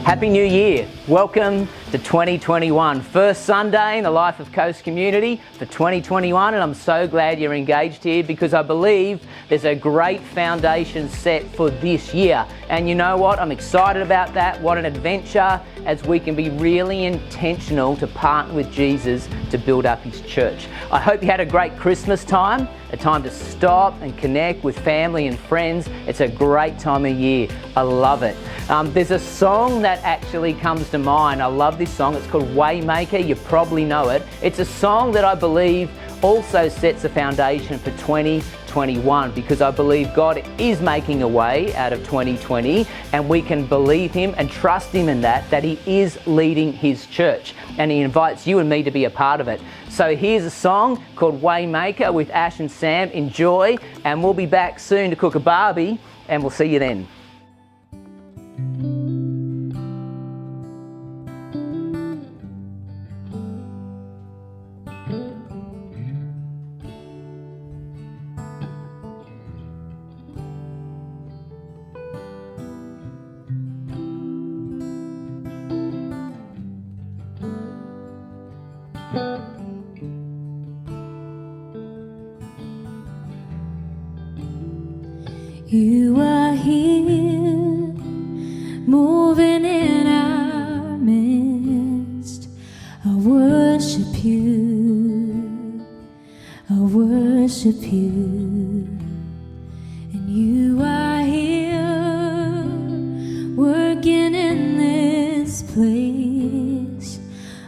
Happy New Year. Welcome to 2021. First Sunday in the life of Coast Community for 2021, and I'm so glad you're engaged here because I believe there's a great foundation set for this year. And you know what? I'm excited about that. What an adventure as we can be really intentional to partner with Jesus to build up His church. I hope you had a great Christmas time, a time to stop and connect with family and friends. It's a great time of year. I love it. There's a song that actually comes to mind. I love this song. It's called Waymaker. You probably know it. It's a song that I believe also sets a foundation for 2021 because I believe God is making a way out of 2020 and we can believe Him and trust Him in that He is leading His church and He invites you and me to be a part of it. So here's a song called Waymaker with Ash and Sam. Enjoy, and we'll be back soon to cook a barbie and we'll see you then. You are here, moving in our midst. I worship you, I worship you. And you are here, working in this place.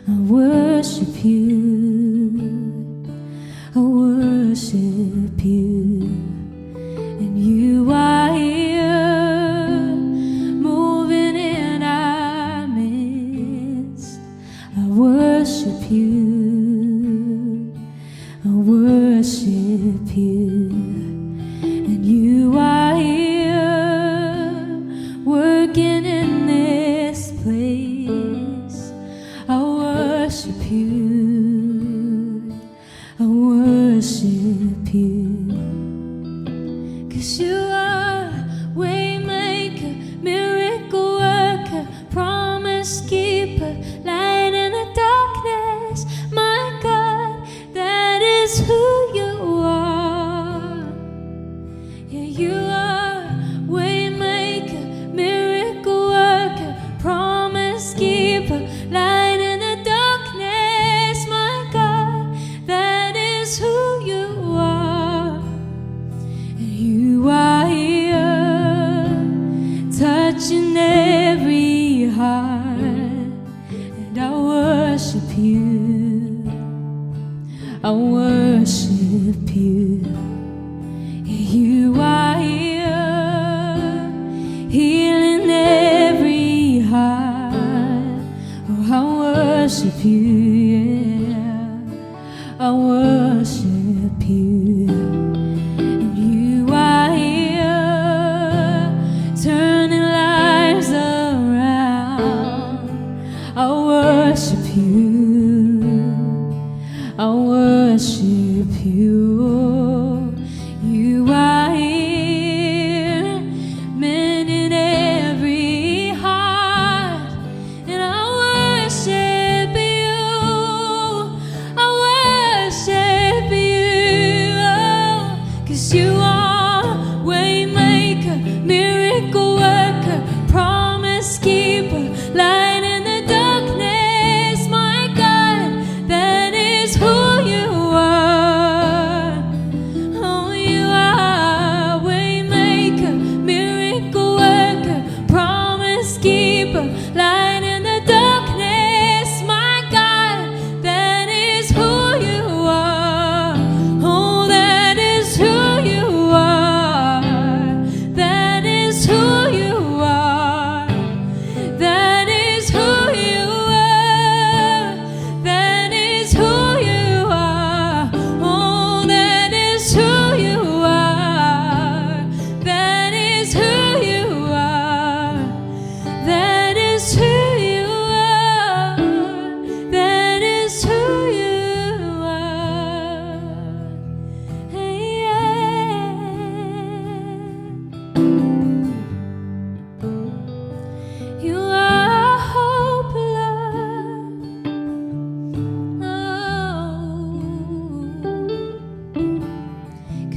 I worship you, I worship you. And you are here, moving in our midst. I worship you, I worship you. And you are here, working in this place. I worship you, I worship you. 'Cause you are waymaker, miracle worker, promise keeper, light in the darkness. My God, that is who you are.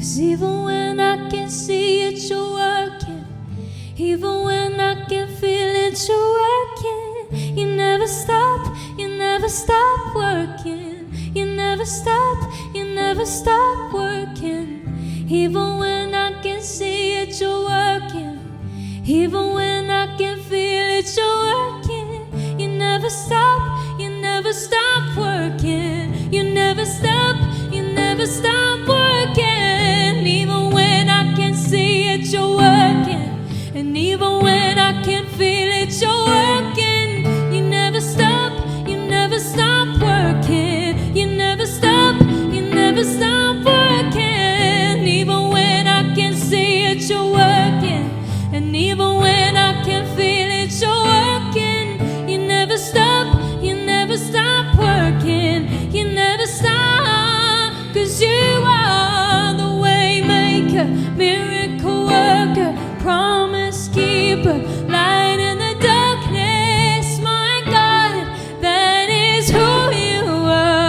'Cause even when I can see it, you're working. Even when I can feel it, you're working. You never stop working. You never stop working. Even when I can see it, you're working. Even when I can feel it, you're working. You never stop working. You never stop working. Even when I can see it, you're working. And even when I can feel it, you're working. You never stop working. You never stop working. Even when I can see it, you're working. And even when I can feel it, you're working. You never stop working. You never stop, 'cause you are the way maker, miracle worker, promise keeper, light in the darkness. My God, that is who you are.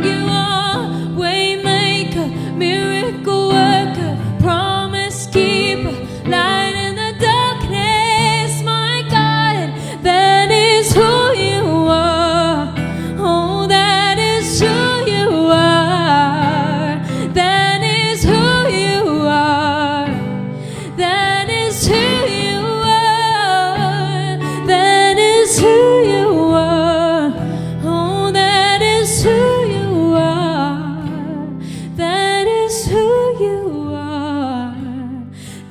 You are way maker, miracle worker, promise keeper, light in the darkness. My God, that is who you are. Oh, that is who you are. That is who you are. That is who you are. That is who you are. Oh, that is who you are. That is who you are.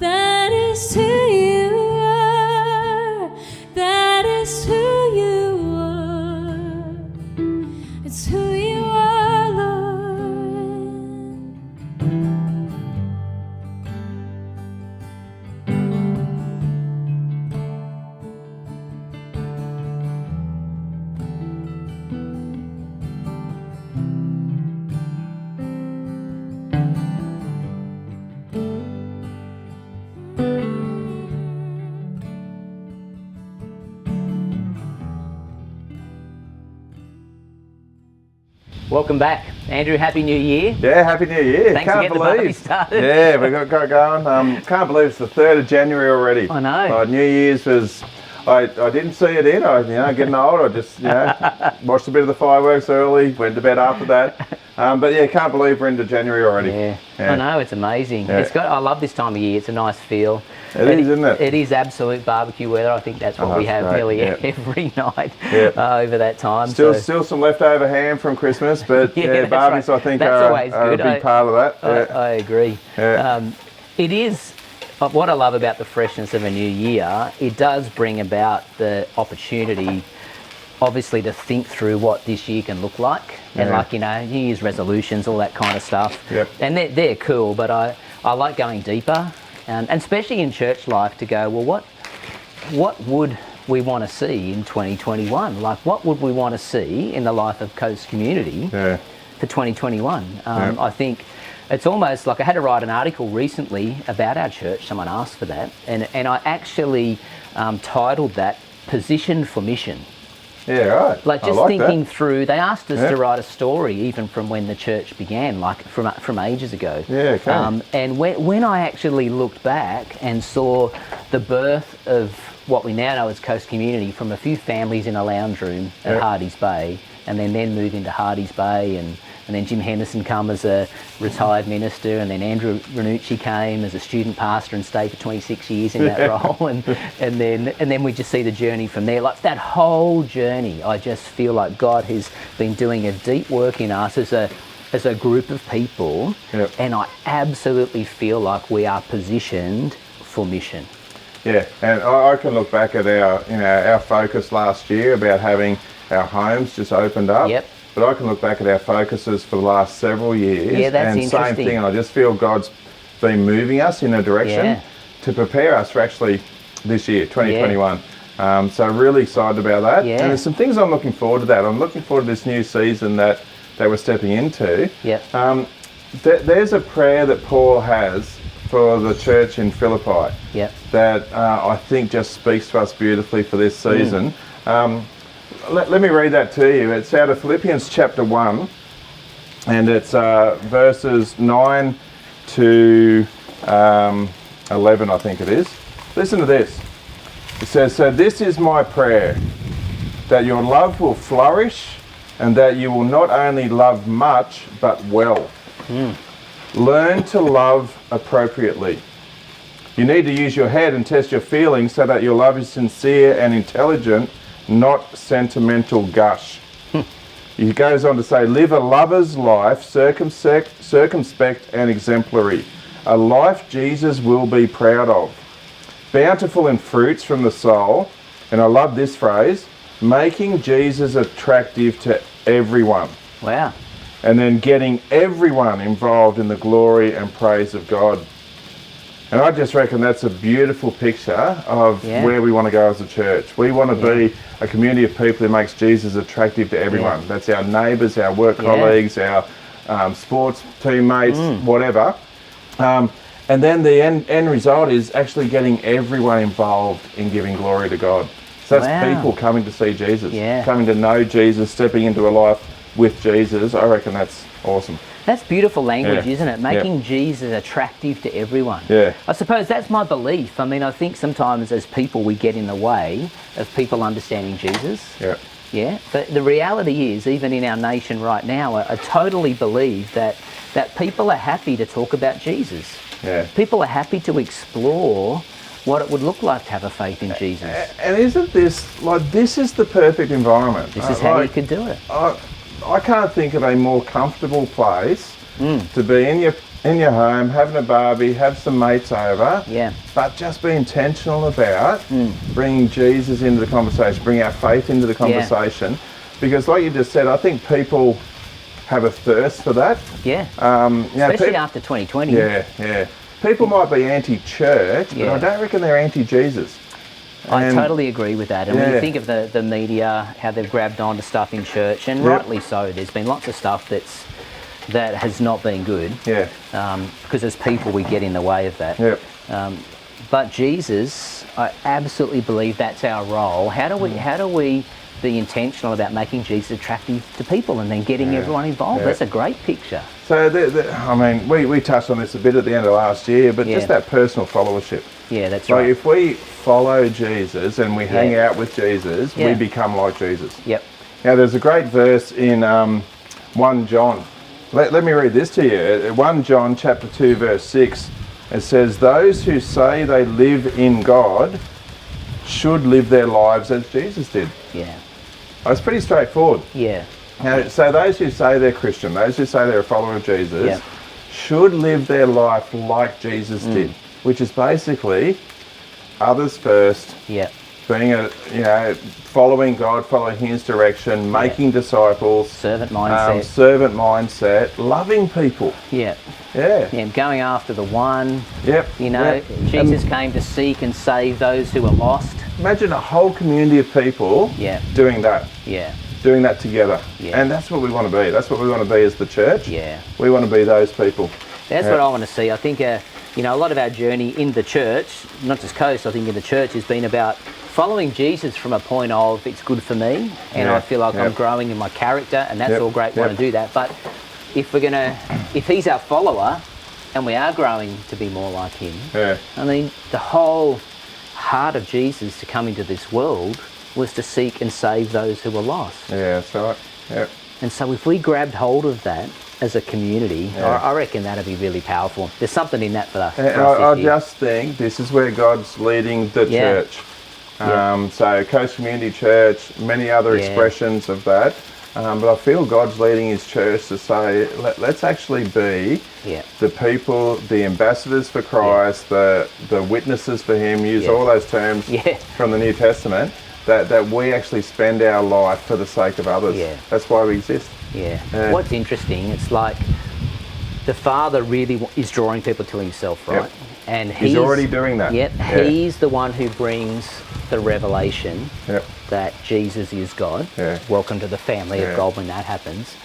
That is who you are. That is who you are. It's who you are, Lord. Welcome back. Andrew, Happy New Year. Yeah, Happy New Year. Thanks for getting the party started. Yeah, we got going. Can't believe it's the 3rd of January already. I know. New Year's was, I didn't see it in. Getting old, I just, watched a bit of the fireworks early, went to bed after that. But yeah, can't believe we're into January already. Yeah. Yeah. I know, it's amazing. Yeah. I love this time of year. It's a nice feel. It is, isn't it? It is absolute barbecue weather. I think that's what we have great. nearly Yeah. every night Yeah. over that time. Still So some leftover ham from Christmas, but Yeah, yeah, that's barbecues right. I think That's are always a good. big part of that. Yeah. I agree. Yeah. It is, what I love about the freshness of a new year, it does bring about the opportunity, obviously, to think through what this year can look like. And Yeah. New Year's resolutions, all that kind of stuff. Yep. And they're cool, but I like going deeper, and especially in church life, to go, well, what would we want to see in 2021? Like, what would we want to see in the life of Coast Community Yeah. for 2021? I think it's almost like I had to write an article recently about our church. Someone asked for that, and I actually titled that "Positioned for Mission." Yeah, right. Like, I just like thinking that. through, they asked us Yeah. to write a story even from when the church began, like from ages ago. Yeah, okay. And when I actually looked back and saw the birth of what we now know as Coast Community, from a few families in a lounge room at Yeah. Hardy's Bay, and then move into Hardy's Bay, and then Jim Henderson come as a retired minister, and then Andrew Renucci came as a student pastor and stayed for 26 years in that role, and then we just see the journey from there. Like, that whole journey, I just feel like God has been doing a deep work in us as a group of people. Yep. And I absolutely feel like we are positioned for mission. Yeah, and I can look back at our focus last year about having our homes just opened up. Yep. But I can look back at our focuses for the last several years. Yeah, that's and interesting. same thing. I just feel God's been moving us in a direction Yeah. to prepare us for actually this year, 2021. So really excited about that. Yeah. And there's some things I'm looking forward to that. I'm looking forward to this new season that we're stepping into. Yep. There's a prayer that Paul has for the church in Philippi. Yep. That I think just speaks to us beautifully for this season. Let me read that to you. It's out of Philippians chapter 1, and it's verses 9 to 11, I think it is. Listen to this. It says, "So this is my prayer, that your love will flourish and that you will not only love much, but well. Learn to love appropriately. You need to use your head and test your feelings so that your love is sincere and intelligent, not sentimental gush." He goes on to say, "Live a lover's life, circumspect and exemplary, a life Jesus will be proud of, bountiful in fruits from the soul," and I love this phrase, "making Jesus attractive to everyone." Wow. And then getting everyone involved in the glory and praise of God. And I just reckon that's a beautiful picture of where we want to go as a church. We want to be a community of people who makes Jesus attractive to everyone. That's our neighbours, our work colleagues, our sports teammates, whatever. And then the end result is actually getting everyone involved in giving glory to God. So that's people coming to see Jesus, coming to know Jesus, stepping into a life with Jesus. I reckon that's awesome. That's beautiful language, isn't it? Making Jesus attractive to everyone. Yeah. I suppose that's my belief. I mean, I think sometimes as people we get in the way of people understanding Jesus. Yeah. Yeah. But the reality is, even in our nation right now, I totally believe that people are happy to talk about Jesus. Yeah. People are happy to explore what it would look like to have a faith in Jesus. And isn't this, this is the perfect environment. This is how you could do it. I can't think of a more comfortable place to be in your home, having a barbie, have some mates over, but just be intentional about bringing Jesus into the conversation, bring our faith into the conversation, because like you just said, I think people have a thirst for that. Yeah, especially after 2020. Yeah. People might be anti-church, but I don't reckon they're anti-Jesus. I totally agree with that. And when you think of the media, how they've grabbed onto stuff in church, and rightly so, there's been lots of stuff that has not been good. Yeah. Because as people, we get in the way of that. Yep. But Jesus, I absolutely believe that's our role. How do we be intentional about making Jesus attractive to people and then getting everyone involved? That's a great picture. So, I mean, we touched on this a bit at the end of last year, but just that personal followership. Yeah, that's right. If we follow Jesus and we hang out with Jesus, we become like Jesus. Yep. Now, there's a great verse in 1 John. Let me read this to you. 1 John chapter 2, verse 6. It says, "Those who say they live in God should live their lives as Jesus did." Yeah. It's pretty straightforward. Yeah. Now, so those who say they're Christian, those who say they're a follower of Jesus, should live their life like Jesus did, which is basically others first, being following God, following His direction, making disciples, servant mindset, loving people. Yeah, going after the one. Yep. Jesus came to seek and save those who are lost. Imagine a whole community of people doing that. Yeah. Doing that together. Yeah. And that's what we want to be. That's what we want to be as the church. Yeah. We want to be those people. That's what I want to see. I think, a lot of our journey in the church, not just Coast, I think in the church has been about following Jesus from a point of it's good for me and I feel like I'm growing in my character, and that's all great. Want to do that. But if He's our follower and we are growing to be more like Him, I mean, the whole heart of Jesus to come into this world was to seek and save those who were lost. Yeah, that's right. Yep. And so if we grabbed hold of that as a community, I reckon that'd be really powerful. There's something in that for us. And I just think this is where God's leading the church. So Coast Community Church, many other expressions of that. But I feel God's leading His church to say, let's actually be the people, the ambassadors for Christ, the witnesses for Him, use all those terms from the New Testament, that we actually spend our life for the sake of others. Yeah. That's why we exist. What's interesting, it's like the Father really is drawing people to Himself, right? And He's already doing that. He's the one who brings the revelation that Jesus is God. Welcome to the family of God when that happens.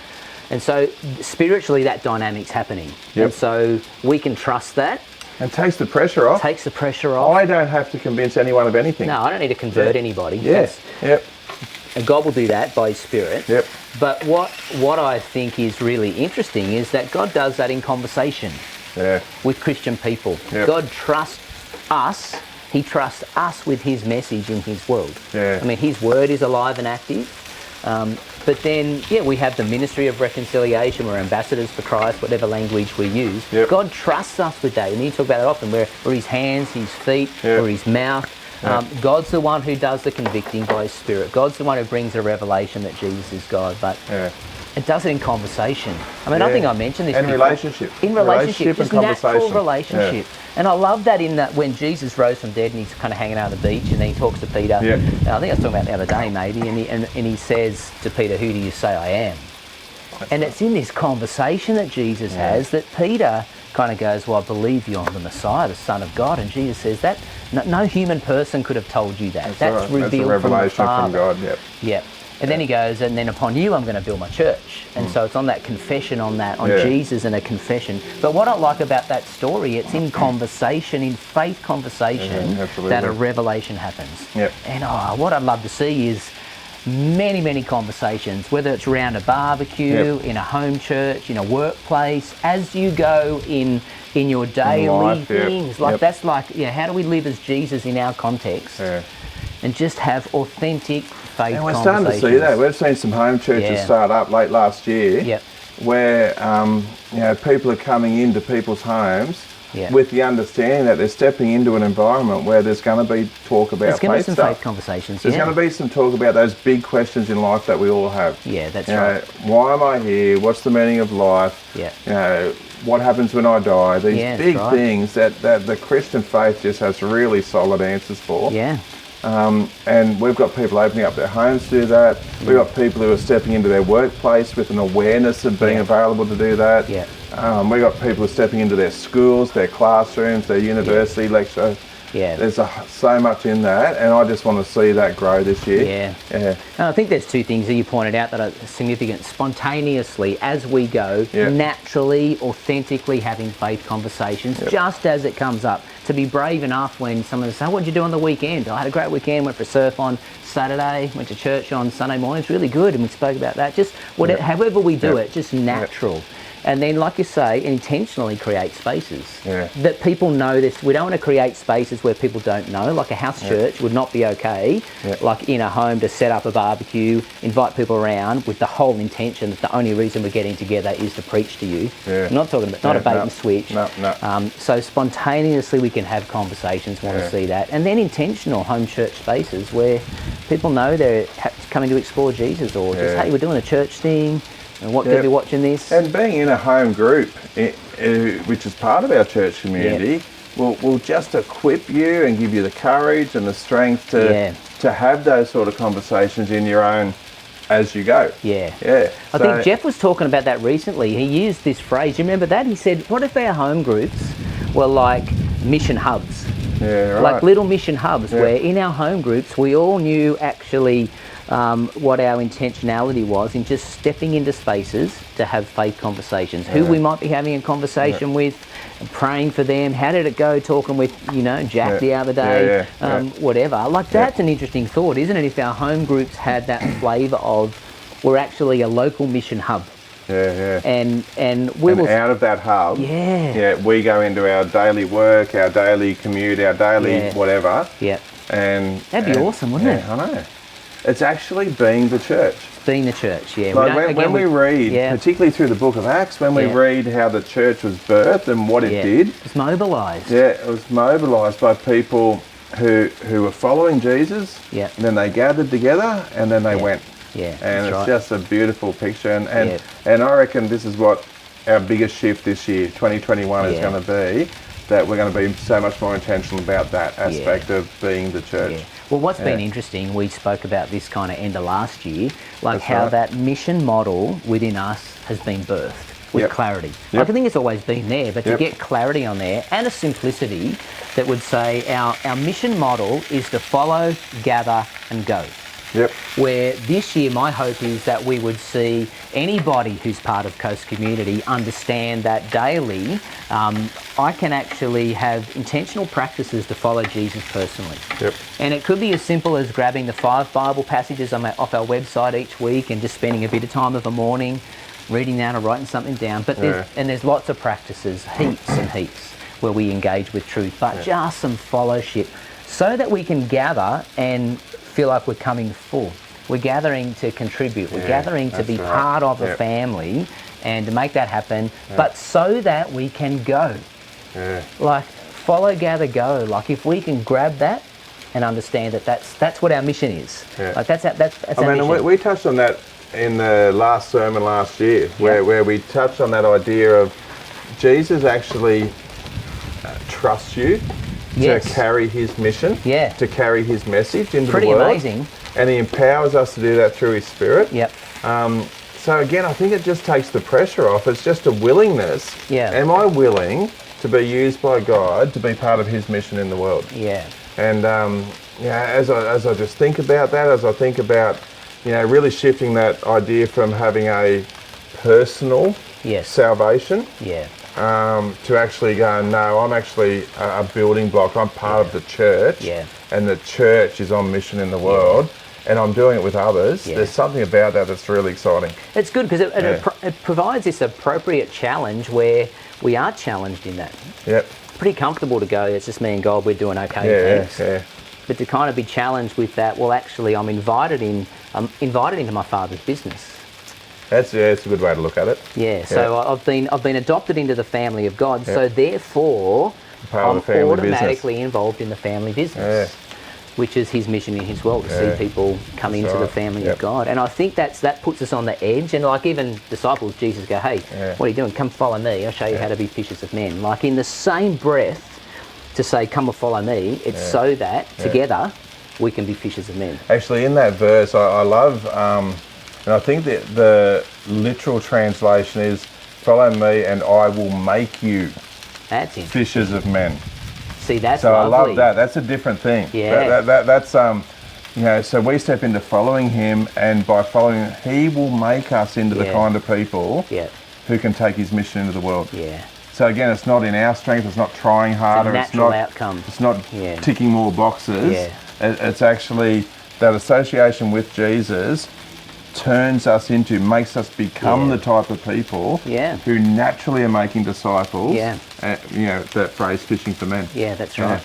And so spiritually that dynamic's happening. And so we can trust that. And takes the pressure off. Takes the pressure off. I don't have to convince anyone of anything. No, I don't need to convert anybody. And God will do that by His Spirit. But what I think is really interesting is that God does that in conversation with Christian people. Yep. God trusts us. He trusts us with his message in his world. Yeah. I mean, his word is alive and active. But then, we have the ministry of reconciliation. We're ambassadors for Christ, whatever language we use. Yep. God trusts us with that. And you talk about that often. We're his hands, his feet, or his mouth. God's the one who does the convicting by his Spirit. God's the one who brings the revelation that Jesus is God. But it does it in conversation. I mean, I think I mentioned this and before. In relationship, just and natural conversation. relationship. And I love that in that when Jesus rose from dead and he's kind of hanging out on the beach and then he talks to Peter. Yeah. And I think I was talking about the other day maybe, and he says to Peter, "Who do you say I am?" And it's in this conversation that Jesus has that Peter kind of goes, "Well, I believe you're the Messiah, the Son of God." And Jesus says that no human person could have told you that. That's revealed That's a revelation from the Father. from God. Yep. And then he goes, and then upon you I'm going to build my church. And so it's on that confession on Jesus and a confession. But what I like about that story, it's in conversation, in faith conversation, that a revelation happens. Yep. And what I'd love to see is many, many conversations, whether it's around a barbecue, in a home church, in a workplace, as you go in your daily life, things. That's like, how do we live as Jesus in our context? And just have authentic faith And we're conversations. starting to see that. We've seen some home churches start up late last year where people are coming into people's homes with the understanding that they're stepping into an environment where there's going to be talk about there's going to be some stuff. faith conversations. There's going to be some talk about those big questions in life that we all have. Yeah, that's right. Why am I here? What's the meaning of life? What happens when I die? These big things that the Christian faith just has really solid answers for. Yeah. And we've got people opening up their homes to do that. We've got people who are stepping into their workplace with an awareness of being available to do that. We've got people who are stepping into their schools, their classrooms, their university lecture. There's so much in that, and I just want to see that grow this year. And I think there's two things that you pointed out that are significant. Spontaneously, as we go, naturally, authentically having faith conversations, just as it comes up. To be brave enough when someone says, "What did you do on the weekend?" "I had a great weekend, went for surf on Saturday, went to church on Sunday morning. It's really good," and we spoke about that. Just however we do it, just natural. And then, like you say, intentionally create spaces that people know this. We don't want to create spaces where people don't know. Like a house church would not be okay, like in a home, to set up a barbecue, invite people around with the whole intention that the only reason we're getting together is to preach to you. I'm not talking about, not a bait and switch. So spontaneously we can have conversations, want to see that. And then intentional home church spaces where people know they're coming to explore Jesus, or just, hey, we're doing a church thing. And what good are watching this? And being in a home group, which is part of our church community, will just equip you and give you the courage and the strength to have those sort of conversations in your own as you go. I think Jeff was talking about that recently. He used this phrase. You remember that? He said, "What if our home groups were like mission hubs?" Like little mission hubs where in our home groups we all knew actually what our intentionality was in just stepping into spaces to have faith conversations. Who we might be having a conversation with, praying for them. How did it go talking with, Jack the other day, whatever. Like that's an interesting thought, isn't it? If our home groups had that flavour of, we're actually a local mission hub. And out of that hub, we go into our daily work, our daily commute, our daily whatever. And that'd be awesome, wouldn't it? I know. It's actually being the church. Being the church, Like when we read, particularly through the book of Acts, when we read how the church was birthed and what it did. It's mobilised. It was mobilised by people who were following Jesus. And then they gathered together and then they went. And it's just a beautiful picture. And I reckon this is what our biggest shift this year, 2021, is going to be, that we're going to be so much more intentional about that aspect of being the church. Well, what's been interesting, we spoke about this kind of end of last year, like how that mission model within us has been birthed with clarity. Like I think it's always been there, but to get clarity on there and a simplicity that would say our mission model is to follow, gather and go. Yep. Where this year my hope is that we would see anybody who's part of Coast Community understand that daily I can actually have intentional practices to follow Jesus personally. Yep. And it could be as simple as grabbing the 5 Bible passages off our website each week and just spending a bit of time of a morning reading that or writing something down. But there's lots of practices, heaps and heaps, where we engage with truth, but just some fellowship so that we can gather and feel like we're coming full. We're gathering to contribute. We're gathering to be part of a family and to make that happen, but so that we can go. Like, follow, gather, go. Like, if we can grab that and understand that that's what our mission is. Like, that's our mission. We touched on that in the last sermon last year, where we touched on that idea of Jesus actually trusts you to carry his mission, to carry his message into the world. Pretty amazing. And he empowers us to do that through his Spirit. So again, I think it just takes the pressure off. It's just a willingness. Am I willing to be used by God to be part of his mission in the world? And as I just think about that, as I think about, really shifting that idea from having a personal salvation to actually go, no, I'm actually a building block. I'm part of the church, and the church is on mission in the world, and I'm doing it with others. There's something about that that's really exciting. It's good because it provides this appropriate challenge where we are challenged in that. Pretty comfortable to go, it's just me and God, we're doing okay, thanks. But to kind of be challenged with that, well, actually, I'm invited into my Father's business. That's a good way to look at it. So I've been adopted into the family of God, so therefore I'm automatically involved in the family business, which is his mission in his world, to see people come into the family of God. And I think that puts us on the edge. And like even disciples, Jesus go, hey, what are you doing? Come follow me. I'll show you how to be fishers of men. Like in the same breath to say, come and follow me, it's so that together we can be fishers of men. Actually, in that verse, I love, and I think that the literal translation is, follow me and I will make you fishers of men. See, that's so lovely. I love that. That's a different thing. That's so we step into following him, and by following him, he will make us into the kind of people who can take his mission into the world. So again, it's not in our strength. It's not trying harder. It's a natural outcome. It's not ticking more boxes. It's actually that association with Jesus turns us into, makes us become the type of people who naturally are making disciples. That phrase, fishing for men. That's right.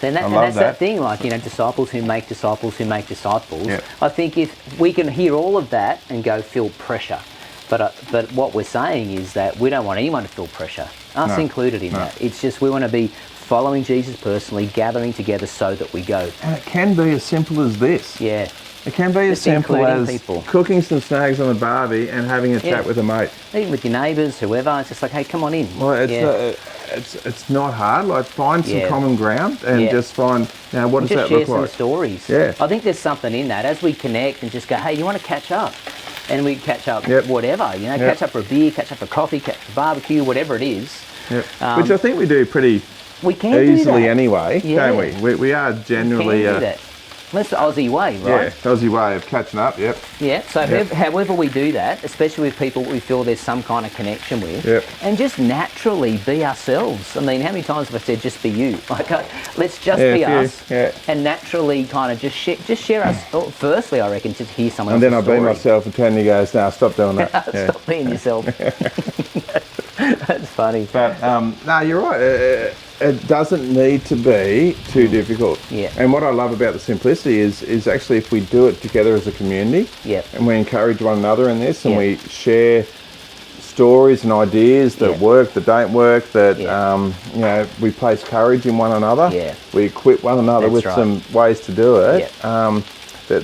Then that's that thing, like, disciples who make disciples who make disciples. I think if we can hear all of that and go, feel pressure. But what we're saying is that we don't want anyone to feel pressure, us included in that. It's just we want to be following Jesus personally, gathering together so that we go. And it can be as simple as this. It can be as simple as cooking some snags on the barbie and having a chat with a mate. Even with your neighbours, whoever, it's just like, hey, come on in. Well, it's not hard. Like, find some common ground and just find, what does that look like? Just share some stories. I think there's something in that. As we connect and just go, hey, you want to catch up? And we catch up whatever, catch up for a beer, catch up for coffee, catch up for barbecue, whatever it is. Which I think we do pretty easily anyway, don't we? We are generally... That's the Aussie way, right? Aussie way of catching up, So however we do that, especially with people we feel there's some kind of connection with, and just naturally be ourselves. I mean, how many times have I said just be you? Like, let's just be us, and naturally kind of just share us. Firstly, I reckon, just hear someone else's story. And then I be myself and Tanya goes, no, stop doing that. Stop being yourself. That's funny. But, no, you're right. It doesn't need to be too difficult. And what I love about the simplicity is actually if we do it together as a community, and we encourage one another in this, and we share stories and ideas that work, that don't work, that we place courage in one another. We equip one another with some ways to do it. That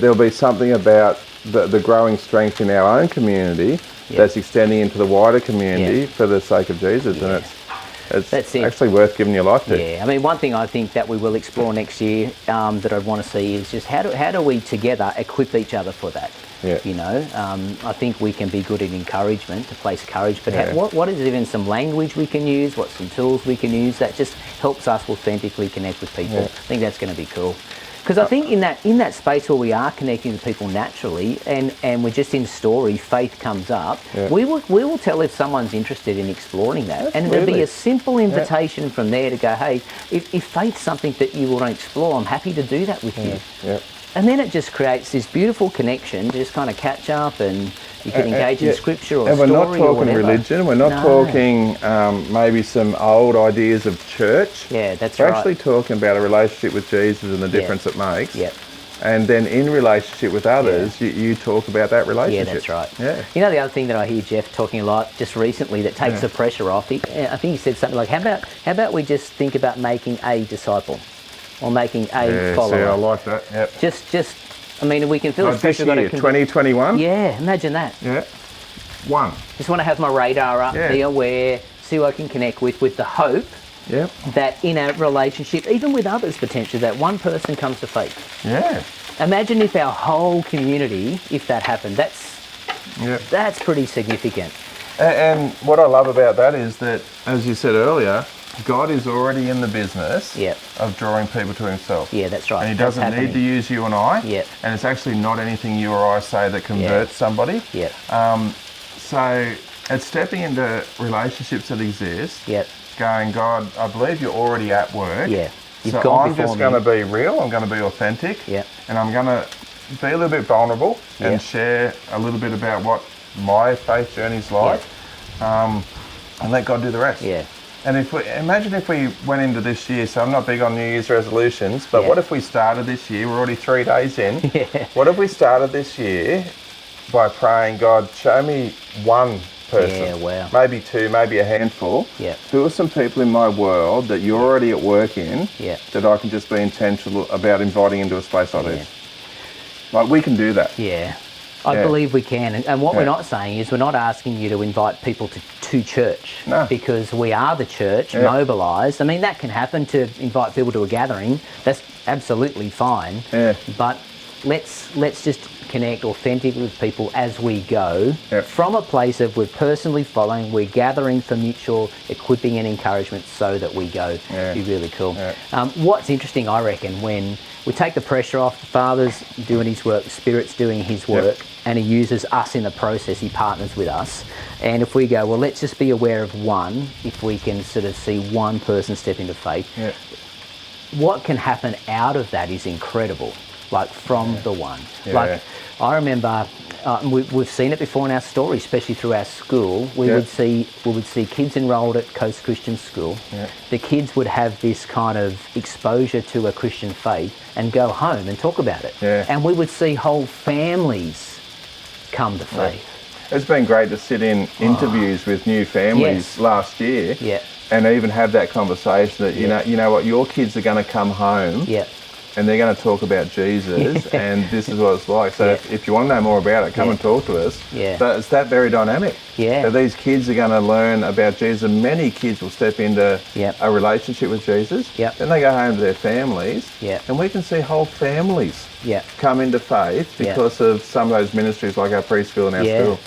there'll be something about the growing strength in our own community that's extending into the wider community for the sake of Jesus, and it's actually worth giving your life to. I mean, one thing I think that we will explore next year that I'd want to see is just how do we together equip each other for that? I think we can be good at encouragement, to place courage, but what is even some language we can use, what's some tools we can use that just helps us authentically connect with people? I think that's going to be cool. Because I think in that space where we are connecting to people naturally, and we're just in story, faith comes up. Yeah. We will tell if someone's interested in exploring that, and there'll be a simple invitation from there to go, hey, if faith's something that you want to explore, I'm happy to do that with you. Yeah. And then it just creates this beautiful connection, just kind of catch up, and you can engage in scripture or and story. we're not talking or religion. We're not talking maybe some old ideas of church. Yeah, that's we're right. We're actually talking about a relationship with Jesus and the difference it makes. Yep. And then in relationship with others, you talk about that relationship. Yeah, that's right. Yeah. You know, the other thing that I hear Jeff talking a lot just recently that takes the pressure off, I think he said something like, how about we just think about making a disciple or making a follower? Yeah, I like that. Yep. Just, I mean, we can feel like this year, 2021? Yeah, imagine that. Yeah. One. Just want to have my radar up, be aware, see who I can connect with the hope that in a relationship, even with others potentially, that one person comes to faith. Yeah. Imagine if our whole community, if that happened, that's pretty significant. And what I love about that is that, as you said earlier, God is already in the business of drawing people to himself. Yeah, that's right. And he doesn't need to use you and I. Yeah. And it's actually not anything you or I say that converts somebody. Yeah. So it's stepping into relationships that exist. Yeah. Going, God, I believe you're already at work. Yeah. So I'm just going to be real. I'm going to be authentic. Yeah. And I'm going to be a little bit vulnerable and share a little bit about what my faith journey's like. And let God do the rest. Yeah. And imagine if we went into this year, so I'm not big on New Year's resolutions, but what if we started this year, we're already 3 days in, what if we started this year by praying, God, show me one person, maybe 2, maybe a handful, who are some people in my world that you're already at work in, that I can just be intentional about inviting into a space like this. Like, we can do that. Yeah. I believe we can. And what we're not saying is we're not asking you to invite people to church. No. Because we are the church, mobilised. I mean, that can happen, to invite people to a gathering. That's absolutely fine. Yeah. But let's just connect authentically with people as we go, from a place of we're personally following, we're gathering for mutual equipping and encouragement so that we go. Be really cool. What's interesting, I reckon, when we take the pressure off, the Father's doing his work, the Spirit's doing his work, and he uses us in the process, he partners with us. And if we go, well, let's just be aware of one, if we can sort of see one person step into faith, what can happen out of that is incredible. Like from the one. Like I remember, we've seen it before in our story, especially through our school. We would see kids enrolled at Coast Christian School. The kids would have this kind of exposure to a Christian faith and go home and talk about it. And we would see whole families come to faith. It's been great to sit in interviews with new families last year, and even have that conversation that you know what, your kids are going to come home. And they're going to talk about Jesus, and this is what it's like. So if you want to know more about it, come and talk to us. But it's that very dynamic. So these kids are going to learn about Jesus, and many kids will step into a relationship with Jesus. Then they go home to their families, and we can see whole families come into faith because of some of those ministries like our preschool and our school.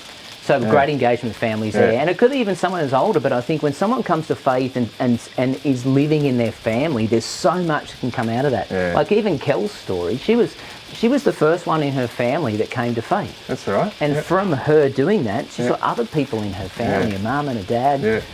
So great engagement with families there. And it could be even someone who's older, but I think when someone comes to faith and is living in their family, there's so much that can come out of that. Like even Kel's story, she was the first one in her family that came to faith. That's right. And from her doing that, she's got other people in her family, a mum and a dad,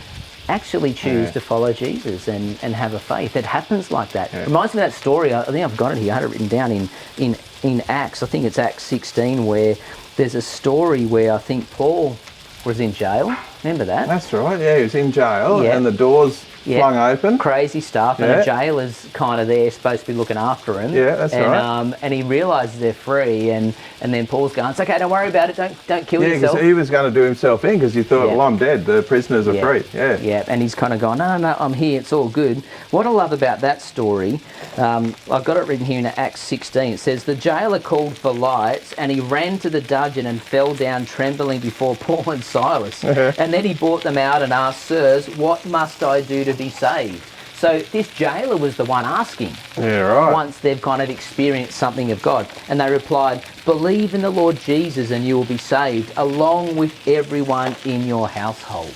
actually choose to follow Jesus and have a faith. It happens like that. Reminds me of that story, I think I've got it here, I had it written down in Acts, I think it's Acts 16, where there's a story where I think Paul was in jail. Remember that? That's right, he was in jail and the doors flung open. Crazy stuff, and the jailer's kind of there, supposed to be looking after him. That's right. And he realises they're free, and then Paul's going, it's okay, don't worry about it, don't kill yourself. Yeah, because he was going to do himself in, because he thought, well, I'm dead, the prisoners are free. And he's kind of going, no, I'm here, it's all good. What I love about that story, I've got it written here in Acts 16, it says, the jailer called for lights, and he ran to the dungeon and fell down trembling before Paul and Silas. And then he brought them out and asked, sirs, what must I do to be saved? So this jailer was the one asking. Once they've kind of experienced something of God. And they replied, believe in the Lord Jesus and you will be saved, along with everyone in your household.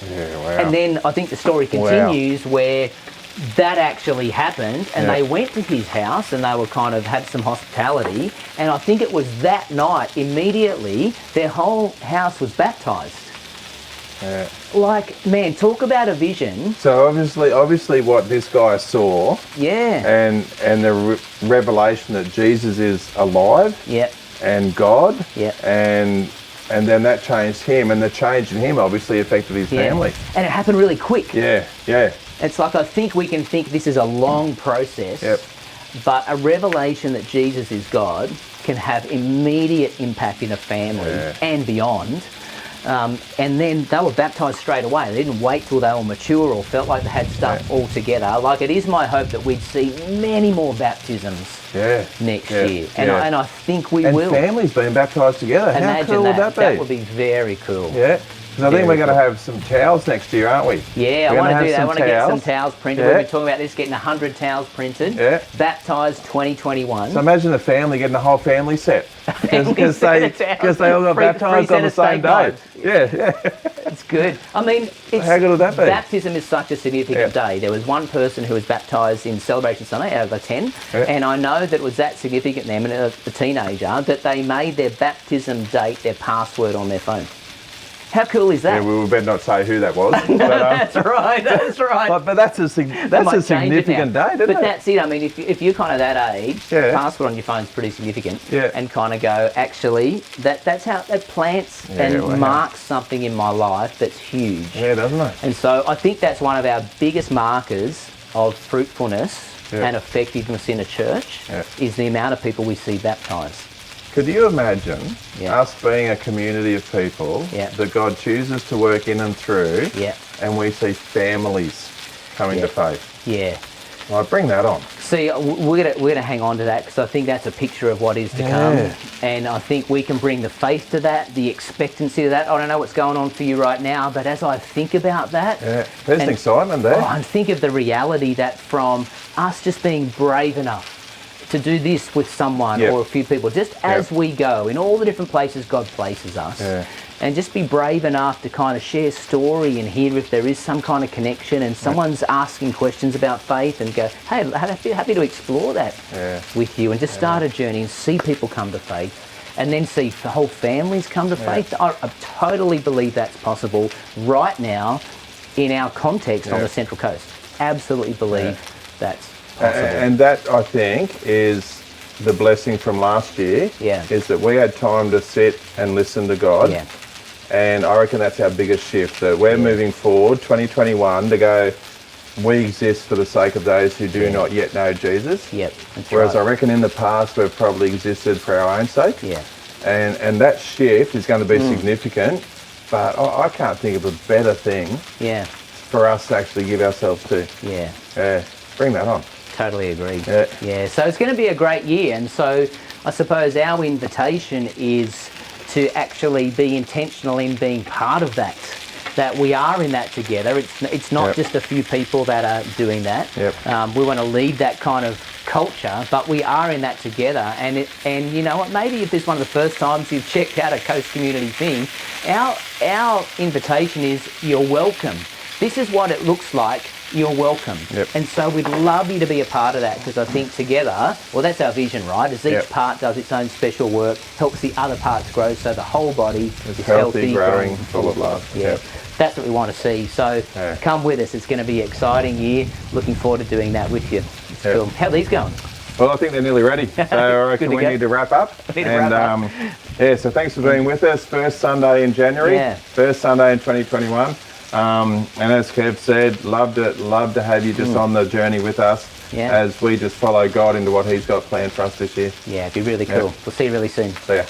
And then I think the story continues where that actually happened, and Yeah. they went to his house and they were kind of had some hospitality, and I think it was that night immediately their whole house was baptized. Yeah. Like, man, talk about a vision. So obviously, what this guy saw, Yeah. and the revelation that Jesus is alive, Yep. and God, Yep. and then that changed him, and the change in him obviously affected his Yeah. family. And it happened really quick. Yeah, yeah, It's like, I think we can think this is a long process, Yep. but a revelation that Jesus is God can have immediate impact in a family Yeah. and beyond. And then they were baptised straight away. They didn't wait till they were mature or felt like they had stuff all together. Like, it is my hope that we'd see many more baptisms yeah. next Yeah, year. And, yeah. and I think we And will. families being baptised together. How Imagine cool that. would that be? That would be very cool. Yeah. Because I think Very we're going to cool. have some towels next year, aren't we? Yeah, I We're want gonna to do have that. I want to get some towels. towels printed. Yeah. We've been talking about this, getting 100 towels printed. Yeah. Baptised 2021. So imagine the family getting a whole family set. Because set of towels. they all got Free baptised set on the of same steak day. knives. Yeah, yeah. It's good. I mean, it's, How good would that be? baptism is such a significant Yeah. day. There was one person who was baptised in Celebration Sunday out of the 10, Yeah. and I know that it was that significant to them, and a teenager, that they made their baptism date their password on their phone. How cool is that? Yeah, we better not say who that was. That's right, that's right. But that's a That might change it significant now. day, isn't But it? that's it. I mean, if you're kind of that age, Yeah. password on your phone is pretty significant. Yeah. And kind of go, actually, that's how it plants Yeah, and wow. marks something in my life that's huge. Yeah, doesn't it? And so I think that's one of our biggest markers of fruitfulness Yeah. and effectiveness in a church Yeah. is the amount of people we see baptised. Could you imagine Yeah. us being a community of people Yeah. that God chooses to work in and through, Yeah. and we see families coming Yeah. to faith? Yeah. Well, bring that on. See, we're gonna hang on to that because I think that's a picture of what is to come, Yeah. and I think we can bring the faith to that, the expectancy to that. I don't know what's going on for you right now, but as I think about that, Yeah, there's an and- excitement there. and think of the reality that from us just being brave enough to do this with someone Yep. or a few people, just as Yep. we go in all the different places God places us, Yeah. and just be brave enough to kind of share story and hear if there is some kind of connection and someone's asking questions about faith, and go, hey, happy to explore that Yeah. with you, and just start a journey and see people come to faith, and then see whole families come to faith. I totally believe that's possible right now in our context on Yeah. the Central Coast. Absolutely believe that's possible. And that, I think, is the blessing from last year, Yeah. is that we had time to sit and listen to God. Yeah. And I reckon that's our biggest shift, that we're moving forward, 2021, to go, we exist for the sake of those who do not yet know Jesus. Yep, that's Whereas right. I reckon in the past we've probably existed for our own sake. Yeah. And that shift is going to be significant, but I can't think of a better thing Yeah. for us to actually give ourselves to. Yeah. Bring that on. Totally agreed. Yeah. So it's going to be a great year, and so I suppose our invitation is to actually be intentional in being part of that. That we are in that together. It's not Yep. just a few people that are doing that. Yep. We want to lead that kind of culture, but we are in that together. And you know what? Maybe if this is one of the first times you've checked out a Coast Community thing, our invitation is you're welcome. This is what it looks like. You're welcome. Yep. And so we'd love you to be a part of that, because I think together, well, that's our vision, right? As each Yep. part does its own special work, helps the other parts grow, so the whole body is healthy, growing, full of love. Yeah. Yep. That's what we want to see. So Yeah. come with us. It's going to be an exciting year. Looking forward to doing that with you. It's Yep. cool. How are these going? Well, I think they're nearly ready. So I reckon Good to we go. need to wrap up. We need to wrap up. So thanks for being with us. First Sunday in January. Yeah. First Sunday in 2021. And as Kev said, love to have you just on the journey with us Yeah. as we just follow God into what He's got planned for us this year. Yeah, it'd be really cool. Yeah. We'll see you really soon. See ya.